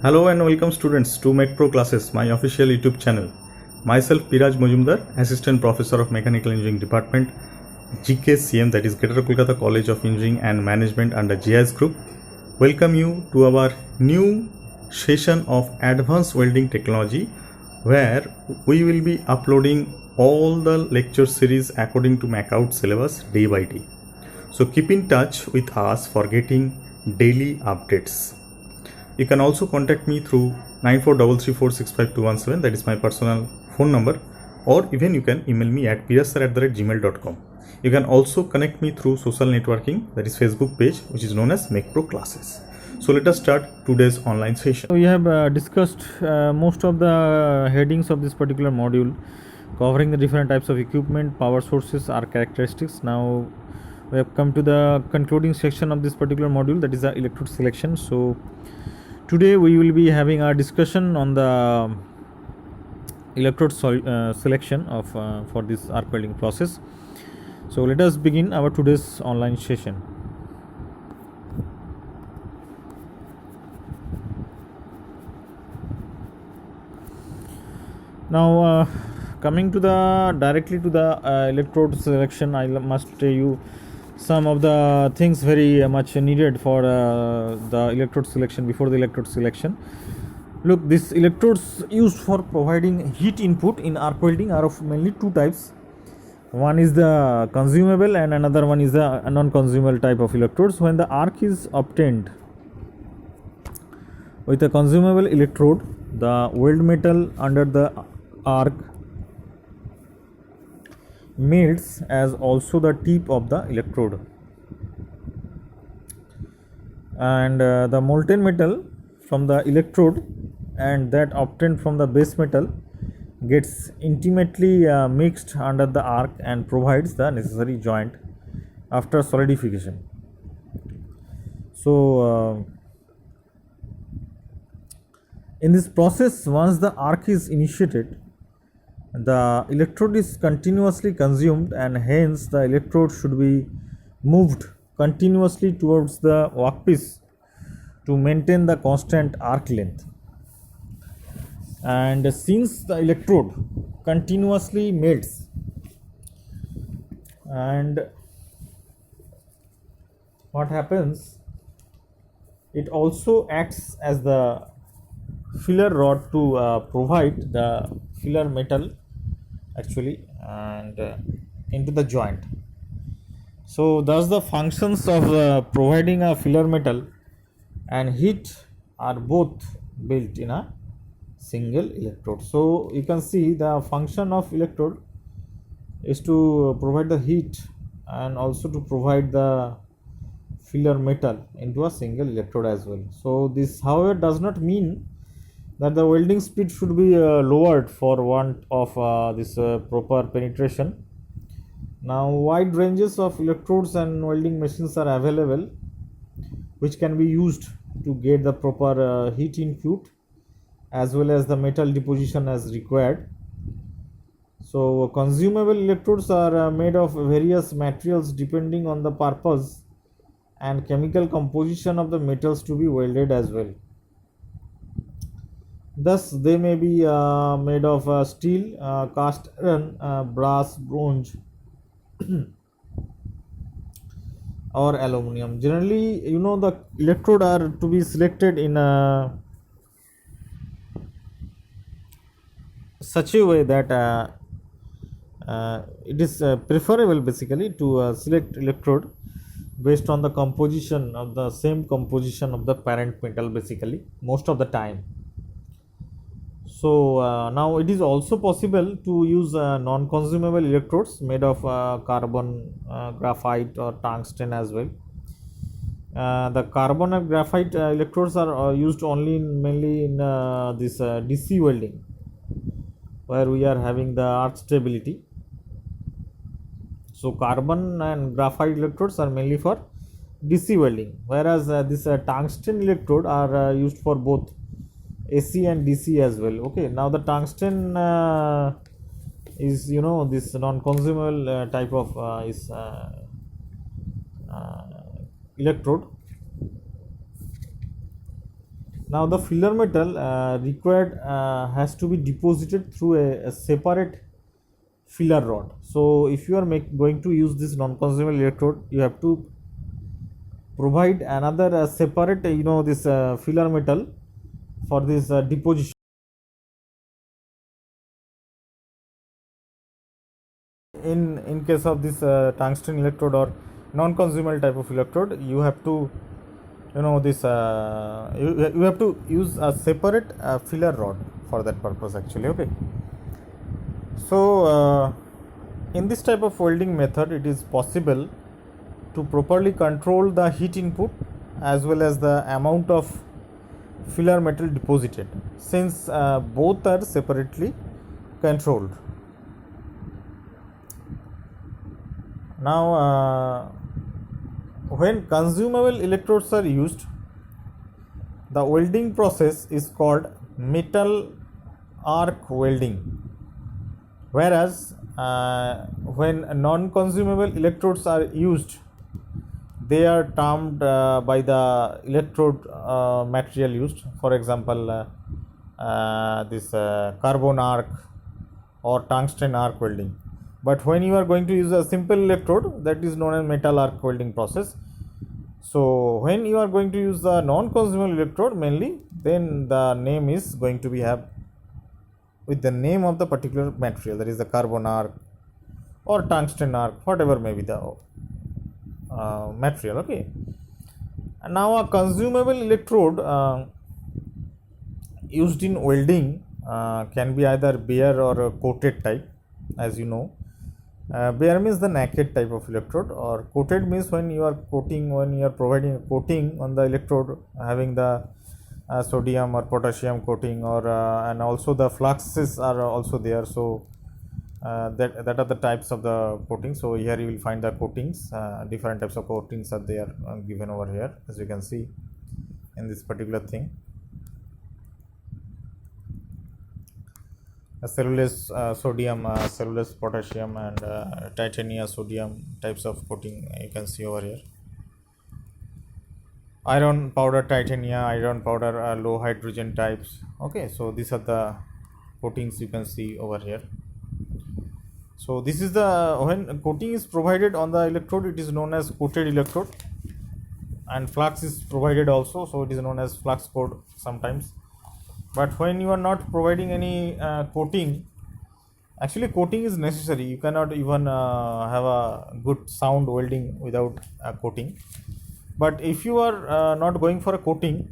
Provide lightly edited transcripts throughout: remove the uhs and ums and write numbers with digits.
Hello and welcome students to MechPro classes, my official YouTube channel. Myself Piraj Majumdar, Assistant Professor of Mechanical Engineering Department, GKCM, that is Greater Kolkata College of Engineering and Management under JIS Group. Welcome you to our new session of Advanced Welding Technology, where we will be uploading all the lecture series according to MacOut syllabus day by day. So keep in touch with us for getting daily updates. You can also contact me through 9433465217, that is my personal phone number, or even you can email me at pirasar@gmail.com. You can also connect me through social networking, that is Facebook page, which is known as MechPro Classes. So let us start today's online session. So we have discussed most of the headings of this particular module, covering the different types of equipment, power sources, are characteristics. Now we have come to the concluding section of this particular module, that is the electrode selection. So today we will be having a discussion on the electrode selection of for this arc welding process. So let us begin our today's online session. Now coming to the directly to the electrode selection, I must tell you some of the things very much needed for the electrode selection. Before the electrode selection, look, these electrodes used for providing heat input in arc welding are of mainly two types. One is the consumable and another one is the non-consumable type of electrodes. When the arc is obtained with a consumable electrode, the weld metal under the arc melts as also the tip of the electrode, and the molten metal from the electrode and that obtained from the base metal gets intimately mixed under the arc and provides the necessary joint after solidification. So in this process, once the arc is initiated, the electrode is continuously consumed, and hence the electrode should be moved continuously towards the workpiece to maintain the constant arc length. And since the electrode continuously melts, and what happens, it also acts as the filler rod to provide the filler metal actually and into the joint. So thus the functions of providing a filler metal and heat are both built in a single electrode. So you can see the function of electrode is to provide the heat and also to provide the filler metal into a single electrode as well. So this however does not mean that the welding speed should be lowered for want of this proper penetration. Now wide ranges of electrodes and welding machines are available, which can be used to get the proper heat input as well as the metal deposition as required. So consumable electrodes are made of various materials depending on the purpose and chemical composition of the metals to be welded as well. Thus they may be made of steel, cast iron, brass, bronze or aluminum. Generally, the electrode are to be selected in such a way that it is preferable basically to select electrode based on the composition of the same composition of the parent metal basically most of the time. So now it is also possible to use non-consumable electrodes made of carbon, graphite or tungsten as well. The carbon and graphite electrodes are used only mainly in this DC welding, where we are having the arc stability. So carbon and graphite electrodes are mainly for DC welding, whereas this tungsten electrode are used for both AC and DC as well. Okay, now the tungsten is this non-consumable type of is electrode, Now the filler metal required has to be deposited through a separate filler rod. So if you are going to use this non-consumable electrode, you have to provide another separate this filler metal for this deposition. In case of this tungsten electrode or non-consumable type of electrode, you have to this you have to use a separate filler rod for that purpose actually. Okay, so in this type of welding method, it is possible to properly control the heat input as well as the amount of filler metal deposited, since both are separately controlled. Now when consumable electrodes are used, the welding process is called metal arc welding, whereas when non-consumable electrodes are used, they are termed by the electrode material used. For example, this carbon arc or tungsten arc welding. But when you are going to use a simple electrode, that is known as metal arc welding process. So when you are going to use the non-consumable electrode mainly, then the name is going to be have with the name of the particular material, that is the carbon arc or tungsten arc, whatever may be the material. Okay, and now a consumable electrode used in welding can be either bare or a coated type, as you know. Bare means the naked type of electrode, or coated means when you are providing a coating on the electrode having the sodium or potassium coating, or and also the fluxes are also there. So that are the types of the coating. So here you will find the coatings, different types of coatings are there given over here, as you can see in this particular thing. Cellulose sodium, cellulose potassium, and titania sodium types of coating you can see over here. Iron powder titania, iron powder low hydrogen types. Okay, so these are the coatings you can see over here. So this is the when coating is provided on the electrode, it is known as coated electrode, and flux is provided also, so it is known as flux coat sometimes. But when you are not providing any coating, actually coating is necessary. You cannot even have a good sound welding without a coating. But if you are not going for a coating,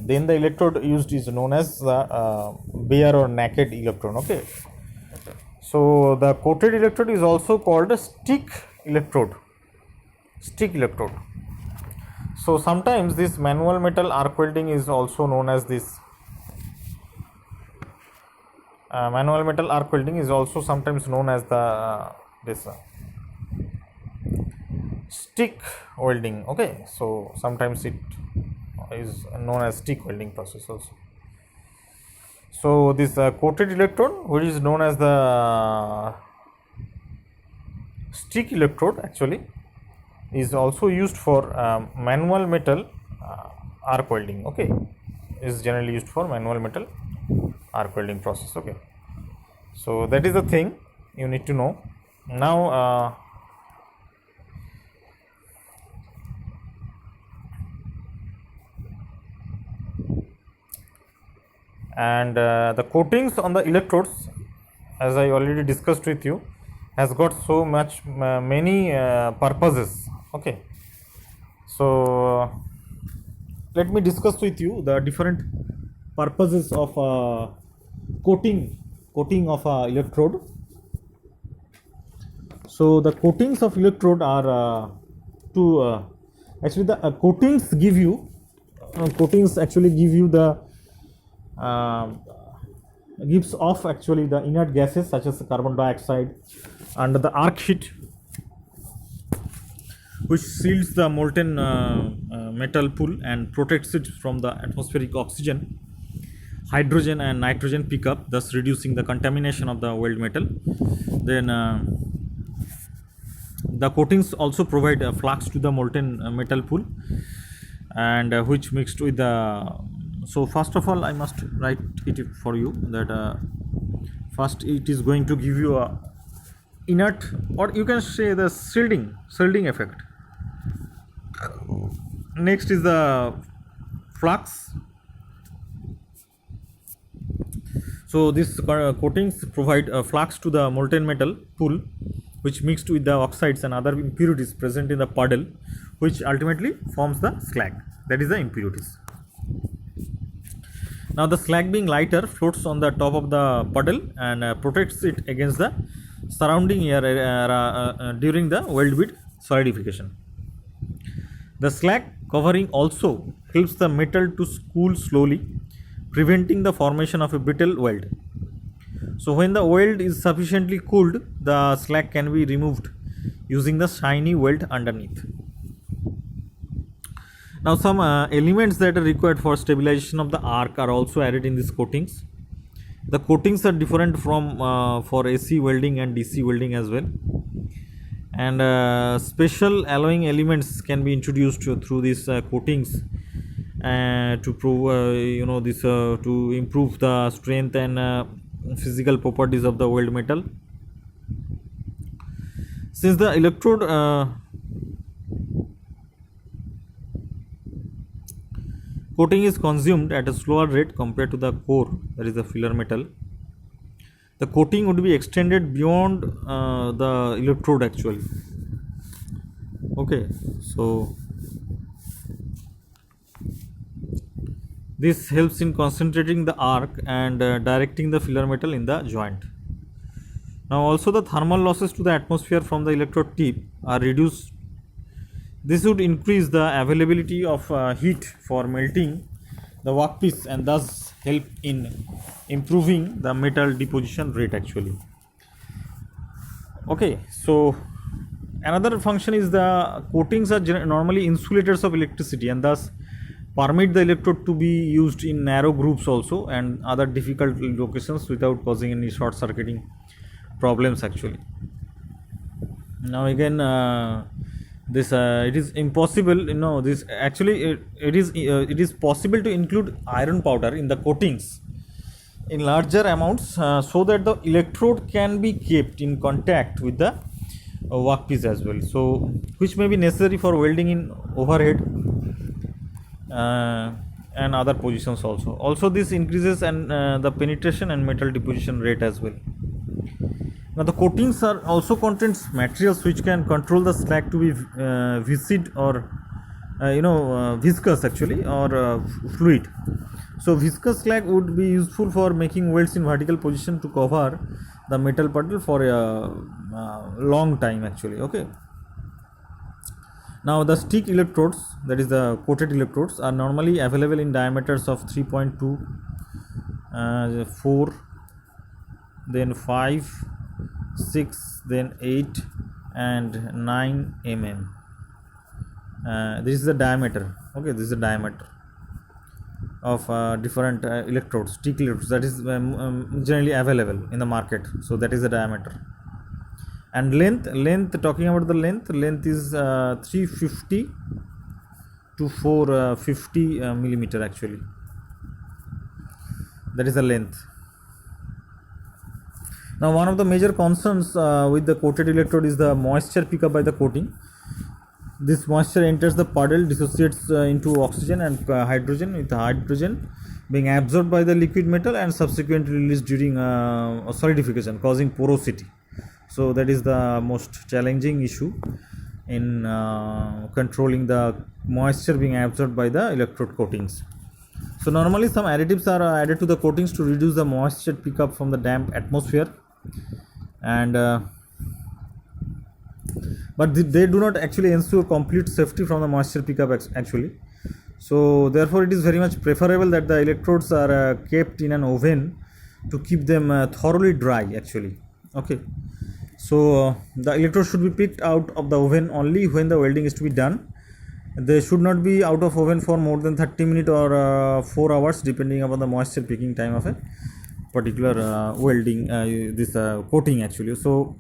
then the electrode used is known as the bare or naked electrode. Okay, so the coated electrode is also called a stick electrode. So sometimes this manual metal arc welding is also known as this manual metal arc welding is also sometimes known as the stick welding. Okay, so sometimes it is known as stick welding process also. So this coated electrode, which is known as the stick electrode, actually is also used for manual metal arc welding. Okay, is generally used for manual metal arc welding process. Okay, so that is the thing you need to know. Now and the coatings on the electrodes, as I already discussed with you, has got so much many purposes. Okay, so let me discuss with you the different purposes of coating of electrode. So the coatings of electrode are actually the coatings give you the gives off actually the inert gases such as carbon dioxide under the arc heat, which seals the molten metal pool and protects it from the atmospheric oxygen, hydrogen and nitrogen pickup, thus reducing the contamination of the weld metal. Then the coatings also provide a flux to the molten metal pool, and which mixed with the, so first of all I must write it for you that first it is going to give you a inert, or you can say the shielding effect. Next is the flux. So this coatings provide a flux to the molten metal pool, which mixed with the oxides and other impurities present in the puddle, which ultimately forms the slag, that is the impurities. Now the slag being lighter floats on the top of the puddle and protects it against the surrounding air during the weld bit solidification. The slag covering also helps the metal to cool slowly, preventing the formation of a brittle weld. So when the weld is sufficiently cooled, the slag can be removed using the shiny weld underneath. Now some elements that are required for stabilization of the arc are also added in these coatings. The coatings are different from for AC welding and DC welding as well, and special alloying elements can be introduced through these coatings to prove this to improve the strength and physical properties of the weld metal. Since the electrode coating is consumed at a slower rate compared to the core, that is the filler metal, the coating would be extended beyond the electrode actually. Okay, so this helps in concentrating the arc and directing the filler metal in the joint. Now also the thermal losses to the atmosphere from the electrode tip are reduced. This would increase the availability of heat for melting the workpiece and thus help in improving the metal deposition rate actually. Okay, so another function is the coatings are normally insulators of electricity and thus permit the electrode to be used in narrow groups also and other difficult locations without causing any short circuiting problems actually. Now again this it is impossible, this actually it is possible to include iron powder in the coatings in larger amounts so that the electrode can be kept in contact with the workpiece as well, so which may be necessary for welding in overhead and other positions also this increases and the penetration and metal deposition rate as well. Now the coatings are also contains materials which can control the slag to be viscid or viscous actually or fluid. So viscous slag would be useful for making welds in vertical position to cover the metal puddle for a long time actually. Okay. Now the stick electrodes, that is the coated electrodes, are normally available in diameters of 3.2, 4, then 5, 6, then 8 and 9 mm. This is the diameter. Okay, this is the diameter of different electrodes, stick electrodes, that is generally available in the market. So that is the diameter. And length talking about the length is 350 to 450 millimeter actually, that is the length. Now one of the major concerns with the coated electrode is the moisture pickup by the coating. This moisture enters the puddle, dissociates into oxygen and hydrogen, with hydrogen being absorbed by the liquid metal and subsequently released during solidification, causing porosity. So that is the most challenging issue in controlling the moisture being absorbed by the electrode coatings. So normally some additives are added to the coatings to reduce the moisture pickup from the damp atmosphere, and but they do not actually ensure complete safety from the moisture pickup actually. So therefore it is very much preferable that the electrodes are kept in an oven to keep them thoroughly dry actually. Okay, so the electrodes should be picked out of the oven only when the welding is to be done. They should not be out of oven for more than 30 minutes or 4 hours depending upon the moisture picking time of a particular welding this coating actually. So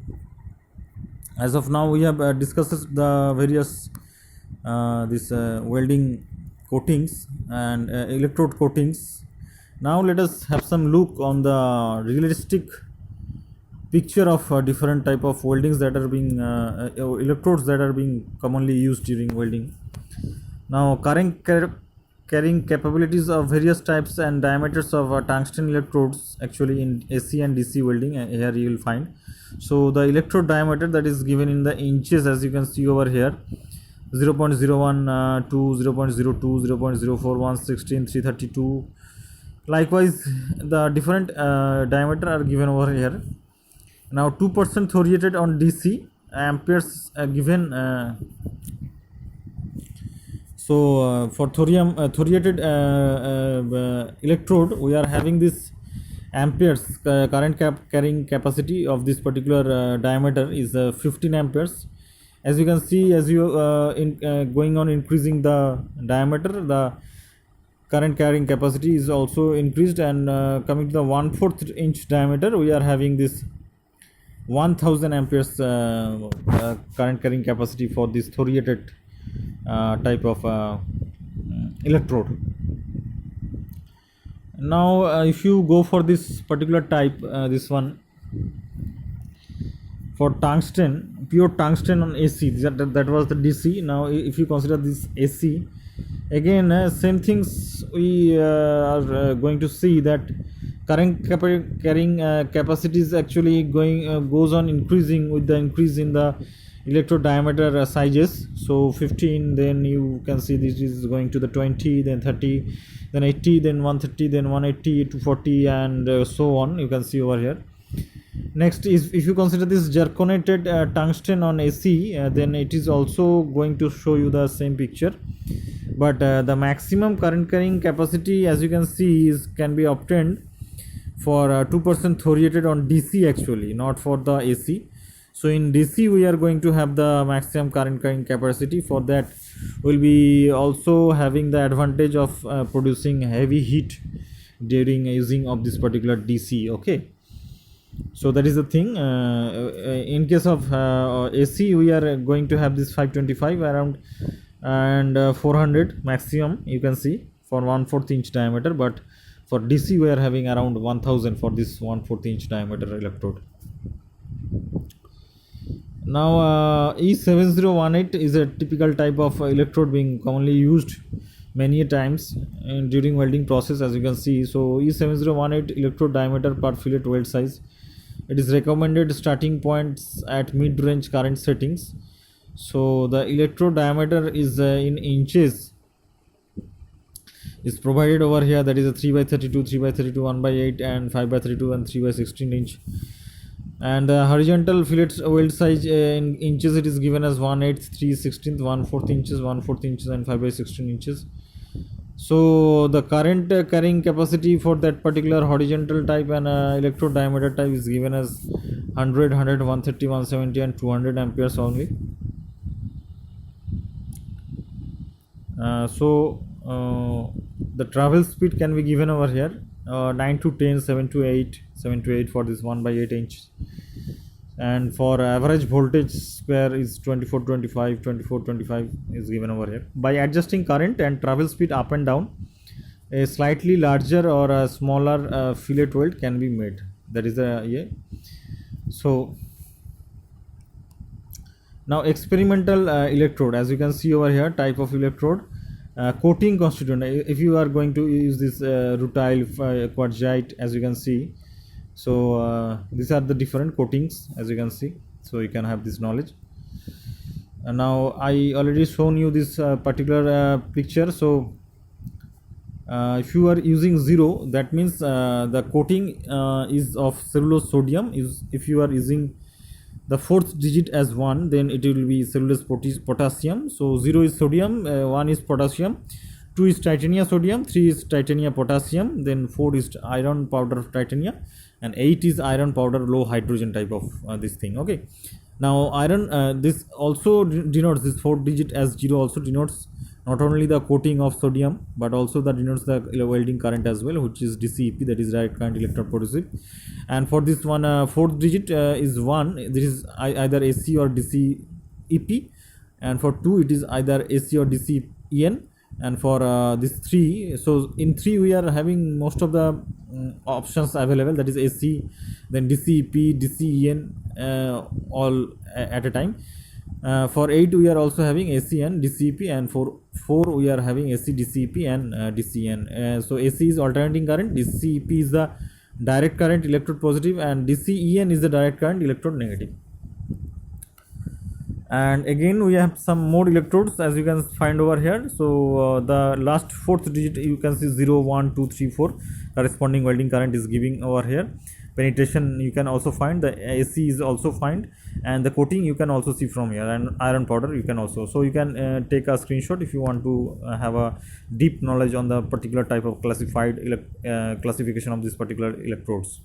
as of now we have discussed the various welding coatings and electrode coatings. Now let us have some look on the realistic picture of different type of weldings that are being electrodes that are being commonly used during welding. Now carrying capabilities of various types and diameters of tungsten electrodes actually in AC and DC welding, here you will find. So the electrode diameter that is given in the inches, as you can see over here, 0.01 to 0.02, 0.04, 116, 332. Likewise, the different diameter are given over here. Now 2% thoriated on DC amperes given. For thoriated electrode, we are having this amperes current carrying capacity of this particular diameter is 15 amperes. As you can see, as you going on increasing the diameter, the current carrying capacity is also increased, and coming to the 1/4 inch diameter, we are having this 1000 amperes current carrying capacity for this thoriated type of electrode. Now if you go for this particular type, this one for tungsten, pure tungsten on AC, that was the DC. Now if you consider this AC, again same things we are going to see that current carrying capacity is actually goes on increasing with the increase in the electrode diameter sizes. So 15, then you can see this is going to the 20, then 30, then 80, then 130, then 180 to 40, and so on, you can see over here. Next is, if you consider this zirconated tungsten on AC, then it is also going to show you the same picture, but the maximum current carrying capacity, as you can see, can be obtained for 2% thoriated on DC actually, not for the AC. So in DC we are going to have the maximum current carrying capacity. For that we'll be also having the advantage of producing heavy heat during using of this particular DC. Okay, so that is the thing. In case of AC, we are going to have this 525 around, and 400 maximum, you can see, for 1/4 inch diameter, but for DC we are having around 1000 for this 1/4 inch diameter electrode. Now E7018 is a typical type of electrode being commonly used many times during welding process, as you can see. So E7018 electrode diameter per fillet weld size. It is recommended starting points at mid-range current settings. So the electrode diameter is in inches is provided over here, that is a 3/32, 3/32, 1/8, and 5/32 and 3/16 inch. And the horizontal fillet weld size in inches, it is given as 1/8, 3/16, 1/4 inches, 1/4 inches, and 5/16 inches. So the current carrying capacity for that particular horizontal type and electrode diameter type is given as 100, 100, 130, 170, and 200 amperes only. The travel speed can be given over here, 9 to 10, 7 to 8, 7 to 8 for this 1/8 inch. And for average voltage square is 24, 25, 24, 25 is given over here. By adjusting current and travel speed up and down, a slightly larger or a smaller fillet weld can be made. That is the So now experimental electrode, as you can see over here, type of electrode. Coating constituent, if you are going to use this rutile, quartzite, as you can see. So these are the different coatings, as you can see, so you can have this knowledge. And now I already shown you this particular picture. So if you are using 0, that means the coating is of cellulose sodium. If you are using the 4th digit as 1, then it will be cellulose potassium. So 0 is sodium, 1 is potassium, 2 is titania sodium, 3 is titania potassium, then 4 is iron powder of titania, and 8 is iron powder low hydrogen type of this thing. Okay, now iron, this also denotes, this 4th digit as 0 also denotes not only the coating of sodium, but also that denotes the welding current as well, which is DCEP, that is direct current electrode produced. And for this one, 4th digit is 1, this is either AC or DCEP, and for 2 it is either AC or DCEN, and for this 3, so in 3 we are having most of the options available, that is AC, then DCP, DCEN, all at a time. For 8 we are also having AC and DCP, and for 4 we are having AC, DCP and DCN. So AC is alternating current, DCP is the direct current electrode positive, and DCEN is the direct current electrode negative. And again we have some more electrodes, as you can find over here. So the last fourth digit you can see 0, 1, 2, 3, 4 corresponding welding current is giving over here. Penetration you can also find, the AC is also find, and the coating you can also see from here, and iron powder you can also. So you can take a screenshot if you want to have a deep knowledge on the particular type of classified classification of these particular electrodes.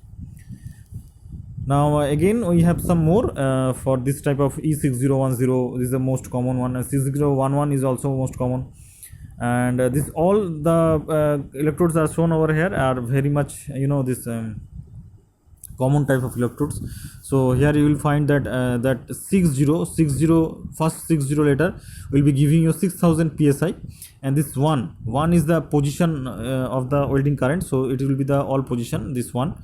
Now again we have some more for this type of E6010. This is the most common one, and 6011 is also most common. And this all the electrodes are shown over here are very much this common type of electrodes. So here you will find that that 60 first 60 letter will be giving you 6000 psi, and this one is the position of the welding current, so it will be the all position, this one.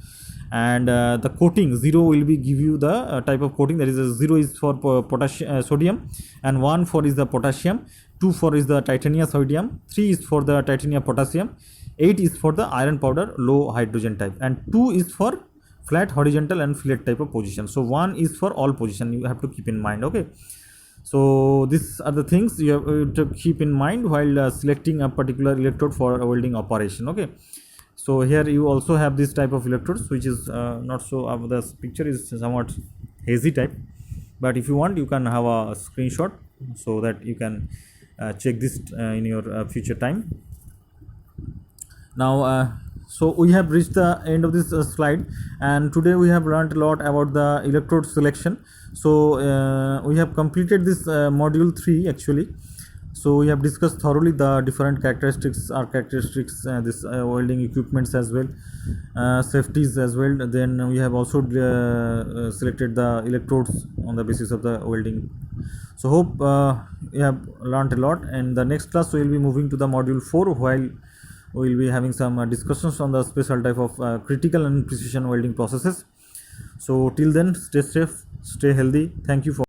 And the coating 0 will be give you the type of coating, that is 0 is for potassium sodium, and 1 for is the potassium, 2 for is the titanium sodium, 3 is for the titanium potassium, 8 is for the iron powder low hydrogen type, and 2 is for flat horizontal and fillet type of position. So 1 is for all position, you have to keep in mind. Okay, so these are the things you have to keep in mind while selecting a particular electrode for a welding operation. Okay, so here you also have this type of electrodes, which is not so the picture is somewhat hazy type, but if you want you can have a screenshot so that you can check this in your future time. Now so we have reached the end of this slide, and today we have learned a lot about the electrode selection. So we have completed this module 3 actually. So we have discussed thoroughly the different characteristics, this welding equipments as well, safeties as well. Then we have also selected the electrodes on the basis of the welding. So hope you have learned a lot. And the next class we will be moving to the module 4, while we will be having some discussions on the special type of critical and precision welding processes. So till then, stay safe, stay healthy. Thank you for